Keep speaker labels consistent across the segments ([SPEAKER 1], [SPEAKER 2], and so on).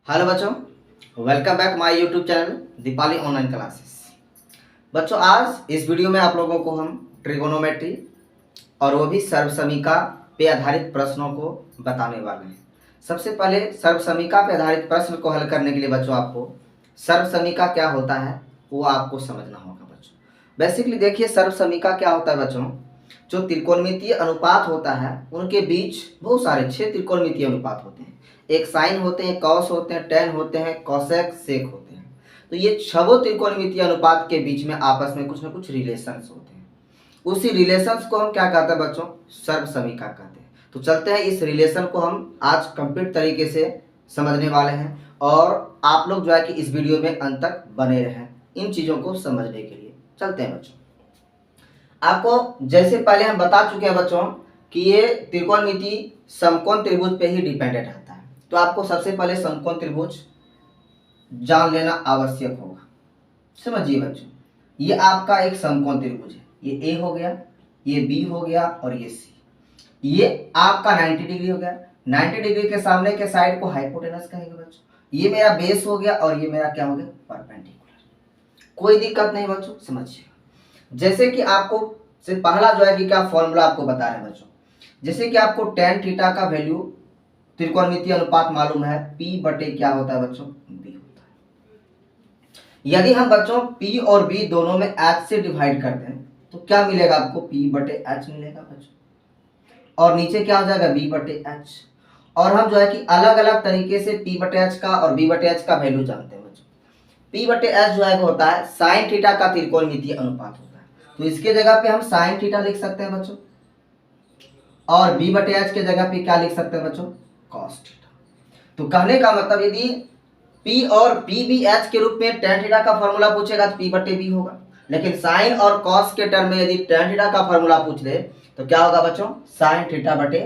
[SPEAKER 1] Hello बच्चों, welcome back my YouTube channel Deepali online classes. बच्चों, आज इस वीडियो में आप लोगों को हम ट्रिगोनोमेट्री और वो भी सर्वसमीका पे आधारित प्रश्नों को बताने वाले हैं। सबसे पहले सर्वसमीका पे आधारित प्रश्न को हल करने के लिए बच्चों आपको सर्वसमीका क्या होता है वो आपको समझना होगा। बच्चों बेसिकली देखिए, सर्वसमीका क्या होता है बच्चों, जो त्रिकोणमितीय अनुपात होता है उनके बीच बहुत सारे 6 त्रिकोणमितीय अनुपात होते हैं। एक साइन होते हैं, कॉस होते हैं, टेन होते हैं, कोसेक, सेक होते हैं। तो ये छह त्रिकोणमितीय अनुपात के बीच में आपस में कुछ ना कुछ रिलेशंस होते हैं। उसी रिलेशंस को हम क्या कहते हैं बच्चों, सर्वसमीका कहते हैं। तो चलते हैं, इस रिलेशन को हम आज कंप्लीट तरीके से समझने वाले हैं और आप लोग जो है कि इस वीडियो में अंत तक बने रहें इन चीज़ों को समझने के लिए। चलते हैं बच्चों, आपको जैसे पहले हम बता चुके हैं बच्चों कि ये त्रिकोणमिति समकोण त्रिभुज पे ही डिपेंडेंट रहता है। तो आपको सबसे पहले समकोण त्रिभुज जान लेना आवश्यक होगा। समझिए बच्चों, ये आपका एक समकोण त्रिभुज है। ये ए हो गया, ये बी हो गया और ये सी। ये आपका 90 डिग्री हो गया। 90 डिग्री के सामने के साइड को हाइपोटेनस कहेंगे बच्चों। ये मेरा बेस हो गया और ये मेरा क्या हो गया, परपेंडिकुलर। कोई दिक्कत नहीं बच्चों, समझिए। जैसे कि आपको से पहला जो है कि क्या फॉर्मूला आपको बता रहे हैं बच्चों, जैसे कि आपको टेन थीटा का वैल्यू त्रिकोणमितीय अनुपात मालूम है, पी बटे क्या होता है बच्चों, बी होता है। यदि हम बच्चों पी और बी दोनों में एच से डिवाइड करते हैं तो क्या मिलेगा आपको, पी बटे एच मिलेगा बच्चों, और नीचे क्या हो जाएगा, बी बटे एच। और हम जो है कि अलग अलग तरीके से पी बटे एच का और बी बटे एच का वैल्यू जानते हैं बच्चों। पी बटे एच जो है होता है साइन थीटा का त्रिकोणमितीय अनुपात होता है। तो इसके जगह पे हम साइन थीटा लिख सकते हैं बच्चों, और बी बटे एच के जगह पे क्या लिख सकते हैं बच्चों, कॉस थीटा। तो कहने का मतलब यदि पी और पी बी एच के रूप में टेन थीटा का फॉर्मूला पूछेगा तो पी बटे बी होगा, लेकिन साइन और कॉस के टर्म में यदि टेन थीटा का फॉर्मूला पूछ ले तो क्या होगा बच्चों, साइन थीटा बटे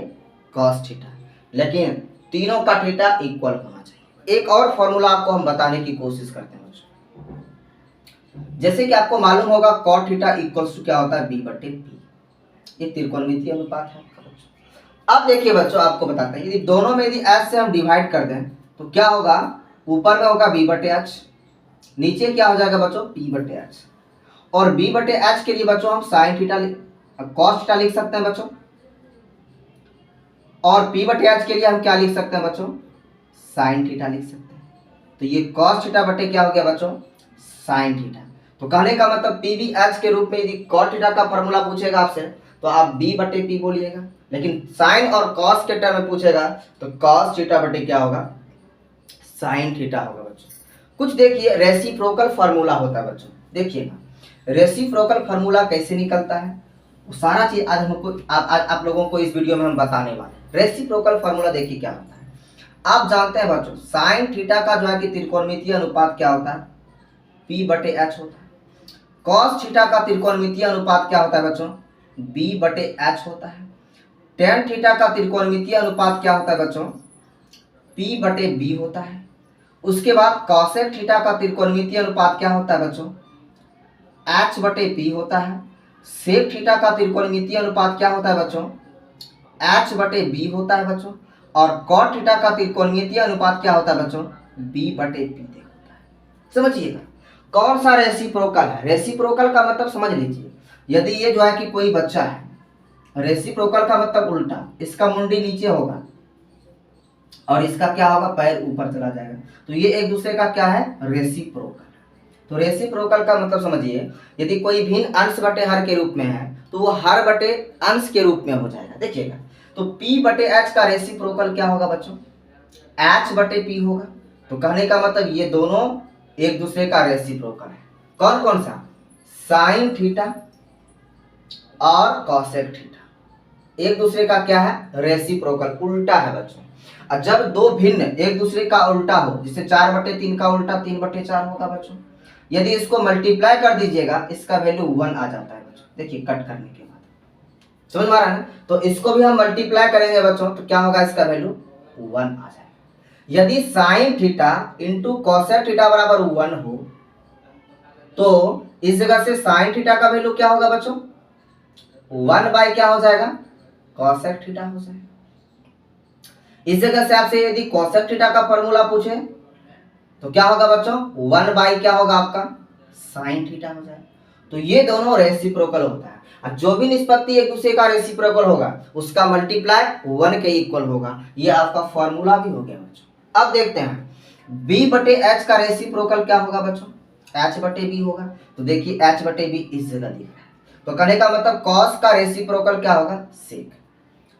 [SPEAKER 1] कॉस थीटा। लेकिन तीनों का थीटा इक्वल होना चाहिए। एक और फॉर्मूला आपको हम बताने की कोशिश करते हैं बच्चों, जैसे कि आपको मालूम होगा कॉट थीटा इक्वल्स टू क्या होता है, बी बटे पी। ये त्रिकोणमितीय अनुपात है। अब देखिए बच्चों, आपको बताते हैं यदि दोनों में यदि एच से हम डिवाइड कर दें तो क्या होगा, ऊपर में होगा बी बटे एच, नीचे क्या हो जाएगा बच्चों, पी बटे एच। और बी बटे एच के लिए बच्चों हम साइन थीटा कॉस थीटा लिख सकते हैं बच्चों, और पी बटे एच के लिए हम क्या लिख सकते हैं बच्चों, साइन थीटा लिख सकते हैं। तो ये कॉस थीटा बटे क्या हो गया बच्चों, साइन थीटा। तो कहने का मतलब पी बी एच के रूप में यदि कॉट थीटा का फॉर्मूला पूछेगा आपसे तो आप बी बटे पी बोलिएगा, लेकिन साइन और कॉस के टर्म में पूछेगा तो कॉस थीटा बटे क्या होगा, साइन थीटा होगा बच्चों। कुछ देखिए रेसिप्रोकल फार्मूला होता है बच्चों, देखिएगा रेसिप्रोकल फार्मूला कैसे निकलता है वो सारा चीज आज हमको आप लोगों को इस वीडियो में हम बताने वाले हैं। रेसिप्रोकल फार्मूला देखिए क्या होता है। आप जानते हैं बच्चों साइन थीटा का जो है कि त्रिकोणमितीय अनुपात क्या होता है, पी बटे एच होता है। कॉस थीटा का त्रिकोणमितीय अनुपात क्या होता है बच्चों, बी बटे एच होता है। टेन थीटा का त्रिकोणमितीय अनुपात क्या होता है बच्चों, पी बटे बी होता है। उसके बाद कॉसेक थीटा का त्रिकोणमितीय अनुपात क्या होता है बच्चों, एच बटे पी होता है। सेक थीटा का त्रिकोणमितीय अनुपात क्या होता है बच्चों, एच बटे बी होता है बच्चों। और कॉट थीटा का त्रिकोणमितीय अनुपात क्या होता है बच्चों, बी बटे पी होता है। समझिएगा कौन सा रेसिप्रोकल है। रेसिप्रोकल का मतलब समझ लीजिए, यदि ये जो है कि कोई बच्चा है, रेसिप्रोकल का मतलब उल्टा, इसका मुंडी नीचे होगा और इसका क्या होगा, पैर ऊपर चला जाएगा, तो ये एक दूसरे का क्या है, रेसिप्रोकल। तो रेसिप्रोकल का मतलब समझिए, यदि कोई भिन्न अंश बटे हर के रूप में है तो वो हर बटे अंश के रूप में हो जाएगा। देखिएगा तो P बटे एच का रेसिप्रोकल क्या होगा बच्चों, H बटे P होगा। तो कहने का मतलब ये दोनों एक दूसरे का रेसिप्रोकल है। कौन कौन सा, साइन थीटा और कॉसेक थीटा एक दूसरे का क्या है, रेसिप्रोकल, उल्टा है बच्चों। और जब दो भिन्न एक दूसरे का उल्टा हो, जिसे 4/3 का उल्टा 3/4 होगा बच्चों, यदि इसको मल्टीप्लाई कर दीजिएगा इसका वैल्यू 1 आ जाता है बच्चों। देखिए कट करने के बाद समझ में आ रहा है ना, तो इसको भी हम मल्टीप्लाई करेंगे बच्चों तो क्या होगा, इसका वैल्यू 1 आ जाएगा। यदि sine theta into cosec theta बराबर 1 हो तो इस जगह से साइन थीटा का वैल्यू क्या होगा बच्चों, 1 बाय क्या हो जाएगा, कॉसेक थीटा हो जाएगा। इस जगह से आपसे यदि कॉसेक थीटा का फॉर्मूला पूछे तो क्या होगा बच्चों, 1 बाई क्या होगा आपका साइन थीटा हो जाएगा। तो ये दोनों रेसिप्रोकल होता है। और जो भी निष्पत्ति एक दूसरे का रेसिप्रोकल होगा उसका मल्टीप्लाई 1 के इक्वल होगा। ये आपका फॉर्मूला भी हो गया बच्चों। अब देखते हैं b बटे एच का रेसिप्रोकल क्या होगा बच्चों, h बटे बी होगा। तो देखिए h बटे बी इस जगह दिख रहा है, तो कहने का मतलब cos का रेसिप्रोकल क्या होगा सेक।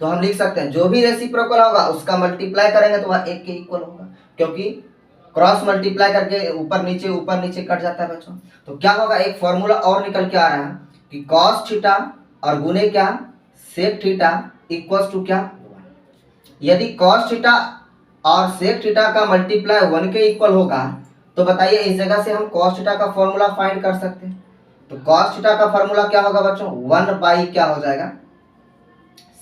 [SPEAKER 1] तो हम लिख सकते हैं जो भी रेसिप्रोकल होगा उसका मल्टीप्लाई करेंगे तो वह 1 के इक्वल होगा, क्योंकि क्रॉस मल्टीप्लाई करके ऊपर नीचे कट जाता है बच्चों। तो क्या होगा, एक फॉर्मूला और निकल के आ रहा है कि cos थीटा और गुने क्या सेक थीटा इक्वल्स टू क्या 1। यदि cos थीटा और सेक थीटा का मल्टीप्लाई 1 के इक्वल होगा तो बताइए इस जगह से हम cos थीटा का फॉर्मूला फाइंड कर सकते हैं। तो cos थीटा का फॉर्मूला क्या होगा बच्चों, 1 बाई क्या हो जाएगा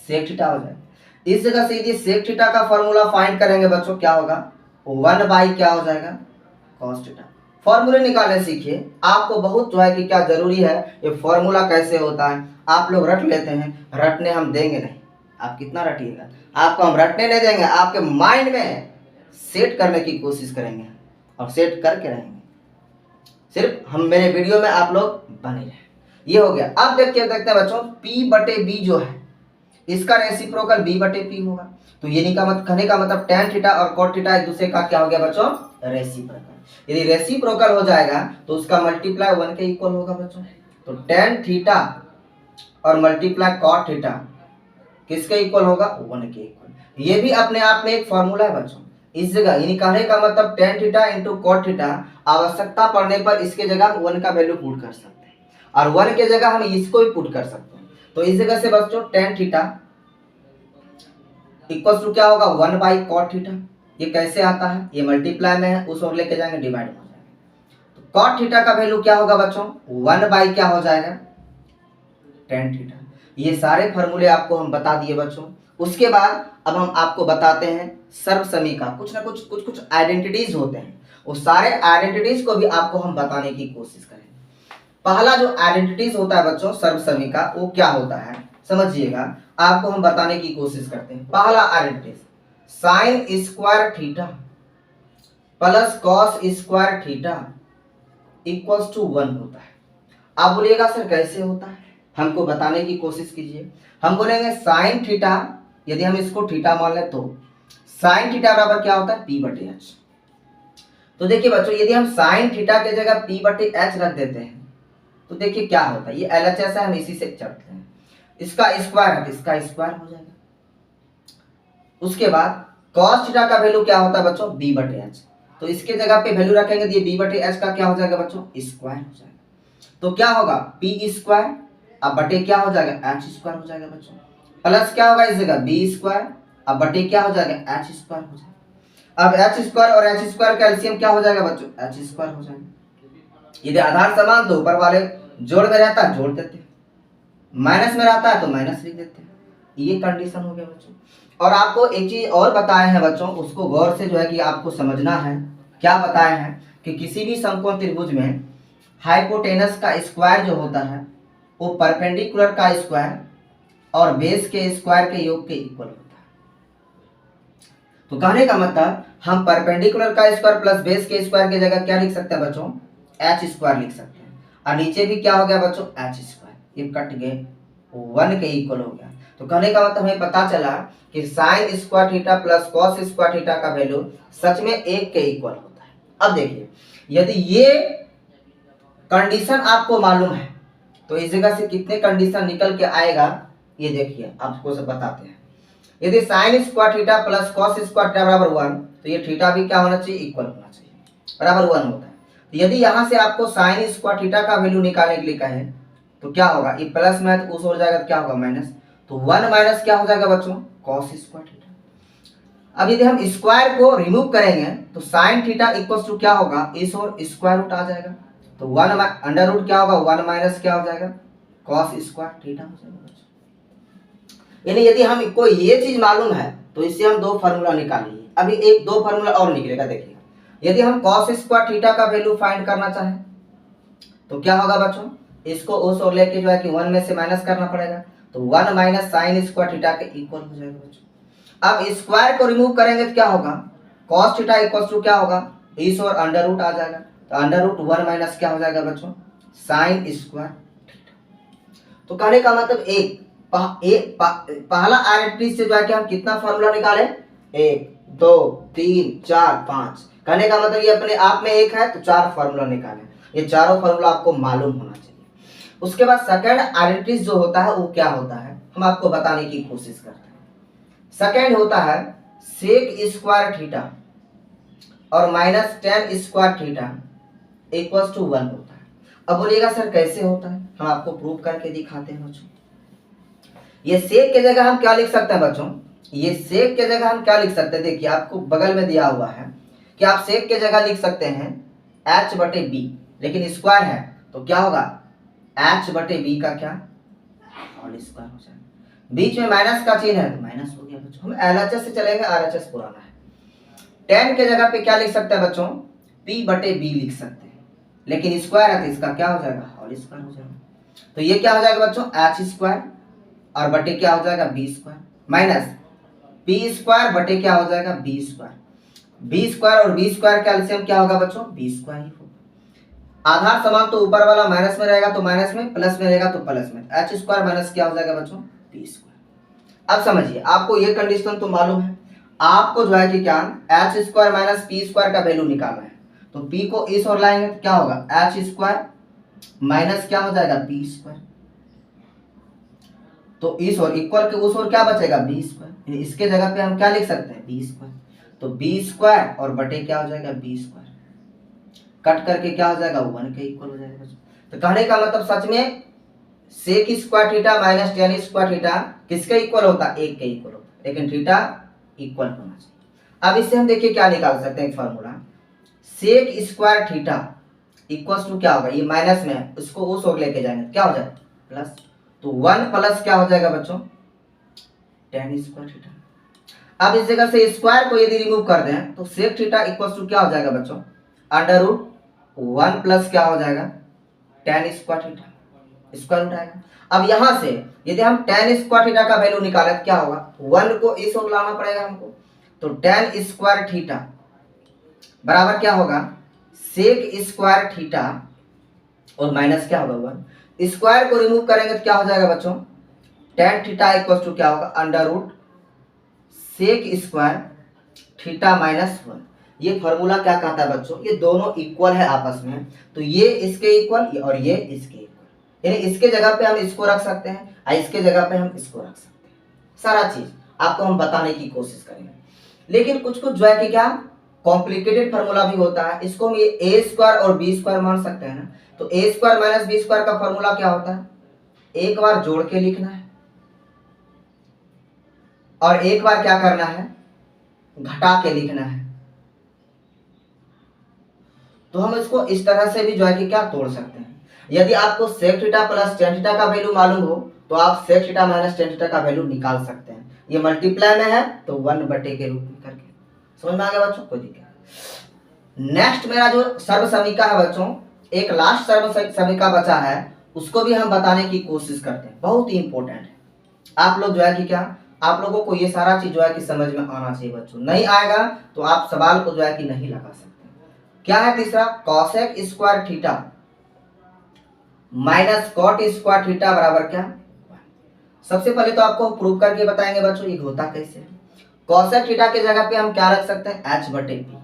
[SPEAKER 1] सेक थीटा हो जाएगा। इस जगह से यदि सेक थीटा का फॉर्मूला फाइंड करेंगे बच्चों क्या होगा 1 बाई क्या हो जाएगा cos थीटा। फॉर्मूले निकालने सीखिए, आपको बहुत जो है कि क्या जरूरी है ये फॉर्मूला कैसे होता है। आप लोग रट लेते हैं, रटने हम देंगे नहीं। आप कितना रटिएगा, आपको हम रटने नहीं देंगे, आपके माइंड में सेट करने की कोशिश करेंगे और सेट करके रहेंगे। सिर्फ हम मेरे वीडियो में आप लोग बने रहे। ये हो गया। अब देखते हैं बच्चों p बटे b जो है इसका रेसिप्रोकल b बटे p होगा। तो ये कहने का मतलब tan थीटा और cot थीटा एक दूसरे का क्या हो गया बच्चों रेसिप्रोकल। यदि रेसिप्रोकल हो जाएगा तो उसका मल्टीप्लाई 1 के इक्वल होगा बच्चों। तो tan थीटा और मल्टीप्लाई cot थीटा किसके इक्वल होगा 1 के इक्वल। ये भी अपने आप में एक फॉर्मूला है बच्चों। इस जगह यानी कहने का मतलब tan theta into cot theta आवश्यकता पड़ने पर इसके जगह 1 का वैल्यू पुट कर सकते हैं और 1 के जगह हम इसको भी पुट कर सकते हैं। तो इस जगह से बच्चों tan थीटा इक्वल टू क्या होगा 1 बाई cot थीटा। ये कैसे आता है, ये मल्टीप्लाई में है, उस और लेके जाएंगे डिवाइड हो जाएगा। तो cot थीटा का वैल्यू क्या होगा बच्चों 1 बाई क्या हो जाएगा tan थीटा। ये सारे फॉर्मूले आपको हम बता दिए बच्चों। उसके बाद अब हम आपको बताते हैं सर्वसमीका। कुछ ना कुछ आइडेंटिटीज होते हैं, वो सारे आइडेंटिटीज को भी आपको हम बताने की कोशिश करेंगे। पहला जो आइडेंटिटीज होता है बच्चों सर्वसमीका वो क्या होता है समझिएगा, आपको हम बताने की कोशिश करते हैं। पहला identities sine square theta plus cos square theta equals to 1 होता है। आप बोलिएगा सर कैसे होता है, हमको बताने की कोशिश कीजिए। हम बोलेंगे साइन थीटा, यदि हम इसको थीटा मान लें तो साइन थीटा बराबर क्या होता है p बटे एच। तो देखिए बच्चों यदि हम साइन थीटा के जगह p बटे एच रख देते हैं तो देखिए क्या होता है, ये LHS है, हम इसी से चढ़ते हैं। इसका स्क्वायर है तो इसका स्क्वायर हो जाएगा। उसके बाद cos थीटा का वैल्यू क्या होता है बच्चों b बटे एच। तो इसके जगह पे वैल्यू रखेंगे तो ये b बटे एच का क्या हो जाएगा बच्चों स्क्वायर हो जाएगा। तो क्या होगा p स्क्वायर अब बटे क्या हो जाएगा एच स्क्वायर हो जाएगा बच्चों। प्लस क्या होगा इस जगह b स्क्वायर अब बटे क्या हो जाएगा एच स्क्वायर हो जाएगा। अब एच स्क्वायर और एच स्क्वायर का एलसीएम क्या हो जाएगा बच्चों एच स्क्वायर हो जाएगा। यदि आधार समान तो ऊपर वाले जोड़ में रहता है जोड़ देते हैं, माइनस में रहता है तो माइनस लिख देते हैं। ये कंडीशन हो गया बच्चों। और आपको एक चीज और बताए हैं बच्चों, उसको गौर से जो है कि आपको समझना है। क्या बताए हैं कि किसी भी समकोण त्रिभुज में हाइपोटेनस का स्क्वायर जो होता है वो परपेंडिकुलर का स्क्वायर और बेस के स्क्वायर के योग के इक्वल होता है। तो कहने का मतलब हम परपेंडिकुलर का स्क्वायर प्लस बेस के स्क्वायर की जगह क्या लिख सकते हैं बच्चों एच स्क्वायर लिख सकते हैं। और नीचे भी क्या हो गया बच्चों एच स्क्वायर, ये कट गए 1 के इक्वल हो गया। तो कहने का मतलब हमें पता चला कि sign square theta plus cos square theta का वैल्यू सच में 1 के इक्वल होता है। अब देखिए यदि ये कंडीशन आपको मालूम है तो इस जगह से कितने कंडीशन निकल के आएगा ये देखिए आपको सब बताते हैं। यदि sign square theta plus cos square theta बराबर 1 तो ये थीटा भी क्या होना चाहिए इक्वल होना चाहिए, बराबर 1 होता है। तो यदि यहाँ से आपको साइन स्क्वायर थीटा का वैल्यू निकालने के लिए कहे तो क्या होगा, ये प्लस में है तो उस हो जाएगा तो क्या होगा माइनस। तो 1 माइनस क्या हो जाएगा बच्चों कॉस स्क्वायर थीटा। अब यदि हम स्क्वायर को रिमूव करेंगे तो साइन थीटा इक्वल्स टू क्या होगा इस और स्क्वायर रूट आ जाएगा। तो 1 अंडर रूट क्या होगा 1 माइनस क्या हो जाएगा कॉस स्क्वायर थीटा हो जाएगा। यानी यदि हम कोई ये चीज मालूम है तो इससे हम 2 फार्मूला निकालेंगे। अभी एक 2 फार्मूला और निकलेगा देखिए। यदि हम cos स्क्वायर थीटा का वैल्यू फाइंड करना चाहें तो क्या होगा बच्चों, इसको उस और लेके जो है कि 1 में से माइनस करना पड़ेगा। तो 1 माइनस साइन स्क्वायर थीटा के इक्वल हो जाएगा बच्चों। अब स्क्वायर को रिमूव करेंगे तो क्या होगा cos थीटा इक्वल टू क्या होगा इस और अंडर रूट आ जाएगा, तो अंडर रूट 1 माइनस क्या हो जाएगा बच्चों, साइन स्क्वायर थीटा। तो कहने का मतलब पहला आइडेंटिटी से जो है कि हम कितना फॉर्मूला निकाले, 1 2 3 4 5। कहने का मतलब ये अपने आप में एक है तो 4 फॉर्मूला निकाले, ये चारों फॉर्मूला आपको मालूम होना चाहिए। उसके बाद सेकंड आइडेंटिटी जो होता है वो क्या होता है, हम आपको बताने की कोशिश करते हैं। सेकंड होता है सेक स्क्वायर थीटा और minus tan square theta equals to 1 होता है। अब बोलिएगा सर कैसे होता है, हम आपको प्रूव करके दिखाते हैं बच्चों। ये सेक के जगह हम क्या लिख सकते हैं बच्चों, ये सेक के जगह हम क्या लिख सकते हैं, देखिए आपको बगल में दिया हुआ है कि आप सेक के जगह लिख सकते हैं h बटे बी, लेकिन स्क्वायर है तो क्या होगा h बटे बी का क्या होल स्क्वायर हो जाएगा। बीच में माइनस का चिन्ह है तो माइनस हो गया बच्चों। हम एलएचएस से चलेंगे, आरएचएस पुराना है। 10 के जगह पे क्या लिख सकते हैं बच्चों, p बटे b लिख सकते हैं, लेकिन स्क्वायर है तो इसका क्या हो जाएगा होल स्क्वायर हो जाएगा। तो ये क्या हो जाएगा बच्चों h स्क्वायर और बटे क्या हो जाएगा B square minus p square बटे क्या हो जाएगा बी स्क्वायर। बी स्क्वायर और बी स्क्वायर का एलसीएम क्या होगा बच्चों, बी स्क्वायर ही होगा। आधार समान तो ऊपर वाला माइनस में रहेगा तो माइनस में, प्लस में रहेगा तो प्लस में, एच स्क्वायर माइनस क्या हो जाएगा बच्चों पी स्क्वायर। अब समझिए आपको ये कंडीशन तो मालूम है, आपको जो है कि क्या H square minus P square का वैल्यू निकालना है। तो पी को इस ओर लाएंगे तो क्या होगा एच स्क्वायर माइनस क्या हो जाएगा बी स्क्वायर, तो इस ओर इक्वल के उस ओर क्या बचेगा बी स्क्वायर, इसके जगह पे हम क्या लिख सकते हैं बी स्क्वायर। तो बी स्क्वायर और बटे क्या हो जाएगा बी स्क्वायर, कट करके क्या हो जाएगा 1 के इक्वल हो जाएगा। तो कहने का मतलब सच में sec square theta minus tan square theta किसके इक्वल होता है, 1 के इक्वल होता है, लेकिन थीटा इक्वल होना चाहिए। अब इससे हम देखिए क्या निकाल सकते हैं formula, sec square theta equals to क्या होगा, ये माइनस में है उसको उस ओर लेके जाएंगे क्या हो जाएगा प्लस, तो 1 प्लस क्या हो जाएगा बच्चों टेन स्क्वायर थीटा। अब इस जगह से स्क्वायर को यदि रिमूव कर दें तो सेक थीटा इक्वल्स टू क्या हो जाएगा बच्चों अंडर रूट 1 प्लस क्या हो जाएगा tan square theta, square root आएगा। अब यहां से यदि हम टेन स्क्वायर थीटा का वैल्यू निकाले तो क्या होगा 1 को इस ओर लाना पड़ेगा हमको, तो टेन स्क्वायर थीटा बराबर क्या होगा सेक स्क्वायर थीटा और माइनस क्या होगा 1, स्क्वायर को रिमूव करेंगे तो क्या हो जाएगा बच्चों टेन थीटा इक्वल टू क्या होगा under root sec square theta minus 1। ये फॉर्मूला क्या कहता है बच्चों, ये दोनों इक्वल है आपस में, तो ये इसके इक्वल और ये इसके इक्वल, यानी इसके जगह पे हम इसको रख सकते हैं और इसके जगह पे हम इसको रख सकते हैं। सारा चीज आपको हम बताने की कोशिश करेंगे, लेकिन कुछ कुछ जो है कि क्या कॉम्प्लिकेटेड फॉर्मूला भी होता है, इसको हम ये ए स्क्वायर और बी स्क्वायर मान सकते हैं ना। तो ए स्क्वायर माइनस बी स्क्वायर का फॉर्मूला क्या होता है, एक बार जोड़ के लिखना है और एक बार क्या करना है घटा के लिखना है। तो हम इसको इस तरह से भी जो है कि क्या तोड़ सकते हैं। यदि आपको sec theta plus tan theta का वैल्यू मालूम हो तो आप sec theta minus tan theta का वैल्यू निकाल सकते हैं। ये मल्टीप्लाई में है तो 1 बटे के रूप में करके, समझ में आ गया बच्चों, कोई दिक्कत। नेक्स्ट मेरा जो सर्व समीका है बच्चों, एक लास्ट सर्व समीका बचा है, उसको भी हम बताने की कोशिश करते हैं, बहुत ही इंपॉर्टेंट है। आप लोग जो है कि क्या आप लोगों को ये सारा चीज जो है कि समझ में आना चाहिए बच्चों, नहीं आएगा तो आप सवाल को जो है कि नहीं लगा सकते। क्या है तीसरा cosec square theta minus cot square theta बराबर क्या, सबसे पहले तो आपको प्रूव करके बताएंगे बच्चों ये होता कैसे है। कॉसेक थीटा के जगह पे हम क्या रख सकते हैं h बटे पी,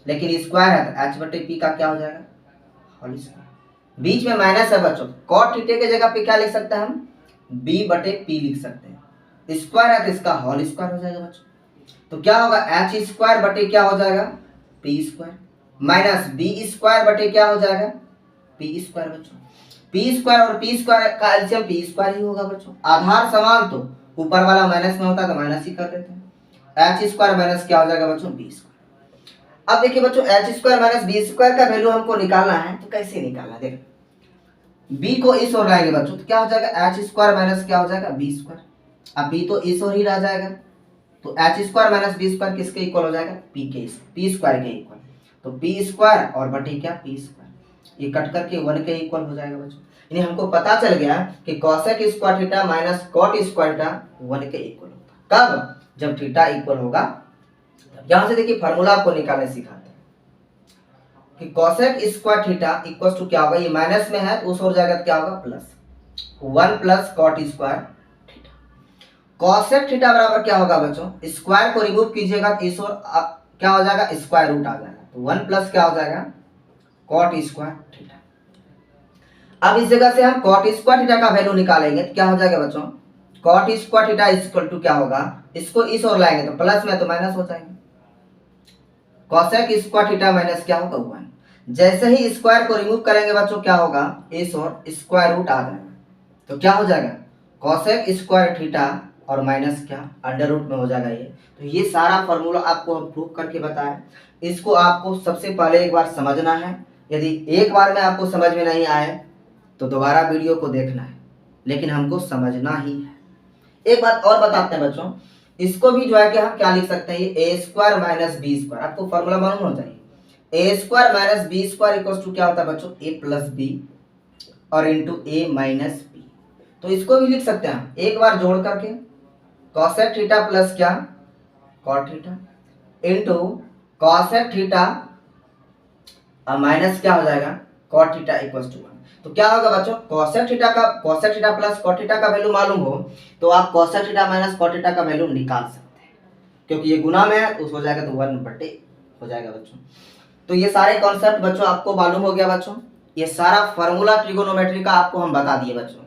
[SPEAKER 1] लेकिन स्क्वायर है तो h बटे पी का क्या हो जाएगा होल स्क्वायर, बीच में माइनस है बच्चों, कॉट थीटा के जगह पे क्या लिख सकते हैं हम b बटे पी लिख सकते हैं, स्क्वायर है तो इसका होल स्क्वायर हो जाएगा बच्चों। तो क्या होगा h स्क्वायर बटे क्या हो जाएगा P square minus B square बटे क्या हो जाएगा पी स्क्वायर बच्चों। पी स्क्वायर और पी स्क्वायर का एलसीएम पी स्क्वायर ही होगा बच्चों। आधार समान तो ऊपर वाला माइनस में होता है तो माइनस ही कर देते हैं। एच स्क्वायर माइनस क्या हो जाएगा बच्चों बी स्क्वायर। अब देखिए बच्चों H square minus B square का वैल्यू हमको निकालना है, तो कैसे निकालना, देखो बी को इस ओर लाएंगे बच्चों तो क्या हो जाएगा एच स्क्वायर माइनस क्या हो जाएगा बी स्क्वायर। अब बी तो इस ओर ही रह जाएगा, तो H square minus B square किसके इक्वल हो जाएगा पी स्क्वायर के इक्वल। तो पी स्क्वायर और बटे क्या पी स्क्वायर, ये कट करके 1 के इक्वल हो जाएगा बच्चों। यानी हमको पता चल गया कि cosec square theta minus cot square theta 1 के इक्वल होता है। कब, जब थीटा इक्वल होगा। यहां से देखिए फार्मूला आपको निकालने सिखाते हैं। कि cosec square theta equal to क्या होगा, ये माइनस में है तो उस ओर जाएगा तो क्या होगा plus 1 plus cot square theta. Cosec theta बराबर क्या होगा बच्चों, स्क्वायर को रिमूव कीजिएगा तो इस ओर क्या हो जाएगा स्क्वायर रूट आ जाएगा, तो 1 प्लस क्या हो जाएगा कॉट स्क्वायर थीटा। अब इस जगह से हम कॉट स्क्वायर थीटा का वैल्यू निकालेंगे तो क्या हो जाएगा बच्चों, cot square theta equal to क्या होगा, इसको इस ओर लाएंगे तो प्लस में तो माइनस हो जाएंगे, कोसेक स्क्वायर थीटा माइनस क्या होगा 1। जैसे ही स्क्वायर को रिमूव करेंगे बच्चों क्या होगा, इस ओर स्क्वायर रूट आ जाएगा, तो क्या हो जाएगा कोसेक स्क्वायर थीटा और माइनस क्या अंडर रूट में हो जाएगा ये। तो ये सारा फॉर्मूला आपको हम प्रूव करके बताएं, इसको आपको सबसे पहले एक बार समझना है। यदि एक बार में आपको समझ में नहीं आए तो दोबारा वीडियो को देखना है, लेकिन हमको समझना ही है। एक बात और बताते हैं बच्चों, इसको भी जो है कि हम क्या लिख सकते हैं, ये A square minus B square, आपको फॉर्मूला मालूम होना चाहिए। A square minus B square equal to क्या होता है बच्चों, ए प्लस बी और इंटू ए माइनस बी। तो इसको भी लिख सकते हैं हम एक बार जोड़ करके, कॉसेक थीटा प्लस क्या cot theta into cosec theta और माइनस क्या हो जाएगा कॉट थीटा इक्वल टू 1। तो क्या होगा बच्चों, cosec theta plus cot theta का वैल्यू मालूम हो तो आप cosec theta minus cot theta का वैल्यू निकाल सकते हैं, क्योंकि ये गुना में है तो उस हो जाएगा तो 1 बटे हो जाएगा बच्चों। तो ये सारे कॉन्सेप्ट बच्चों आपको मालूम हो गया बच्चों, ये सारा फार्मूला ट्रिगोनोमेट्री का आपको हम बता दिए बच्चों।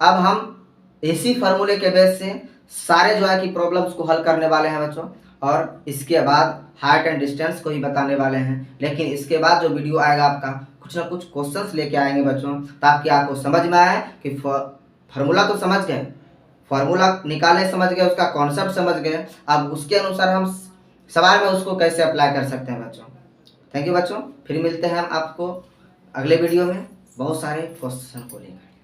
[SPEAKER 1] अब हम इसी फार्मूले के बेस से सारे जो है कि प्रॉब्लम्स को हल करने वाले हैं बच्चों, और इसके बाद हाइट एंड डिस्टेंस को ही बताने वाले हैं। लेकिन इसके बाद जो वीडियो आएगा आपका कुछ ना कुछ क्वेश्चंस लेके आएंगे बच्चों, ताकि आपको समझ में आए कि फार्मूला तो समझ गए, फार्मूला निकालने समझ गए, उसका कॉन्सेप्ट समझ गए, अब उसके अनुसार हम सवाल में उसको कैसे अप्लाई कर सकते हैं बच्चों। थैंक यू बच्चों, फिर मिलते हैं हम आपको अगले वीडियो में बहुत सारे क्वेश्चन को लेकर।